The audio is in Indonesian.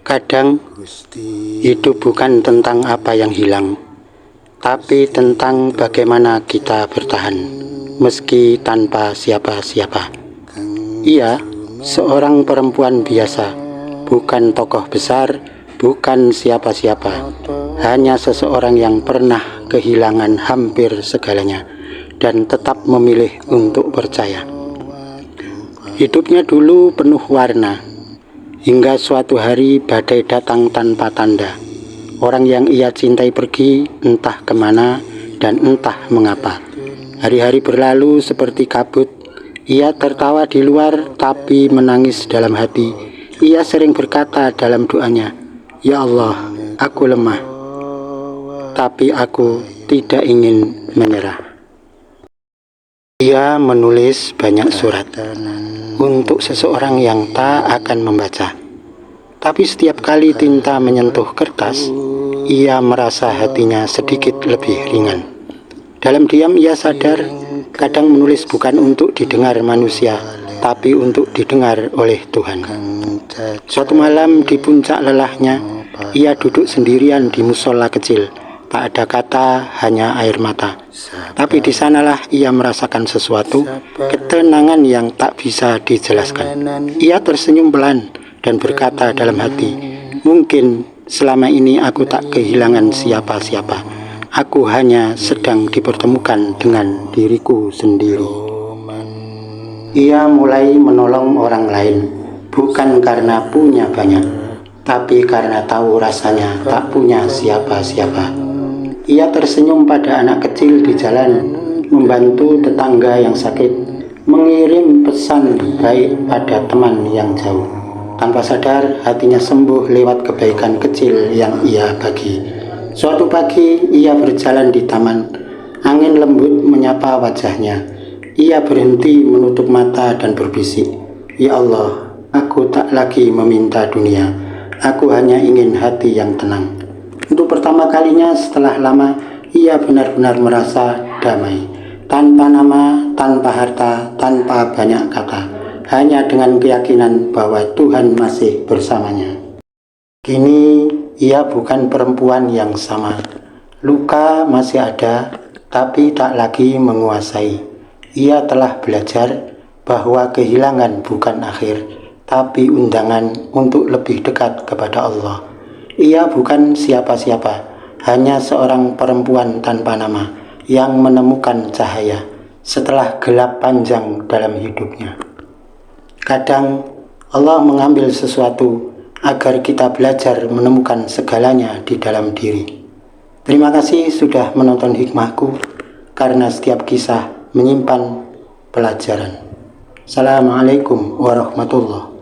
Kadang hidup bukan tentang apa yang hilang, tapi tentang bagaimana kita bertahan meski tanpa siapa-siapa. Ia seorang perempuan biasa, bukan tokoh besar, bukan siapa-siapa, hanya seseorang yang pernah kehilangan hampir segalanya dan tetap memilih untuk percaya. Hidupnya dulu penuh warna, hingga suatu hari badai datang tanpa tanda. Orang yang ia cintai pergi entah kemana dan entah mengapa. Hari-hari berlalu seperti kabut. Ia tertawa di luar tapi menangis dalam hati. Ia sering berkata dalam doanya, "Ya Allah, aku lemah, tapi aku tidak ingin menyerah." Ia menulis banyak surat untuk seseorang yang tak akan membaca. Tapi setiap kali tinta menyentuh kertas, ia merasa hatinya sedikit lebih ringan. Dalam diam ia sadar, kadang menulis bukan untuk didengar manusia, tapi untuk didengar oleh Tuhan. Suatu malam di puncak lelahnya, ia duduk sendirian di musola kecil. Tak ada kata, hanya air mata. Tapi di sanalah ia merasakan sesuatu, ketenangan yang tak bisa dijelaskan. Ia tersenyum pelan dan berkata dalam hati, "Mungkin selama ini aku tak kehilangan siapa-siapa. Aku hanya sedang dipertemukan dengan diriku sendiri." Ia mulai menolong orang lain, bukan karena punya banyak, tapi karena tahu rasanya tak punya siapa-siapa. Ia tersenyum pada anak kecil di jalan, membantu tetangga yang sakit, mengirim pesan baik pada teman yang jauh. Tanpa sadar, hatinya sembuh lewat kebaikan kecil yang ia bagi. Suatu pagi, ia berjalan di taman. Angin lembut menyapa wajahnya. Ia berhenti, menutup mata dan berbisik, "Ya Allah, aku tak lagi meminta dunia. Aku hanya ingin hati yang tenang." Untuk pertama kalinya setelah lama, ia benar-benar merasa damai. Tanpa nama, tanpa harta, tanpa banyak kata. Hanya dengan keyakinan bahwa Tuhan masih bersamanya. Kini, ia bukan perempuan yang sama. Luka masih ada, tapi tak lagi menguasai. Ia telah belajar bahwa kehilangan bukan akhir, tapi undangan untuk lebih dekat kepada Allah. Ia bukan siapa-siapa, hanya seorang perempuan tanpa nama yang menemukan cahaya setelah gelap panjang dalam hidupnya. Kadang Allah mengambil sesuatu agar kita belajar menemukan segalanya di dalam diri. Terima kasih sudah menonton hikmahku, karena setiap kisah menyimpan pelajaran. Assalamualaikum warahmatullahi wabarakatuh.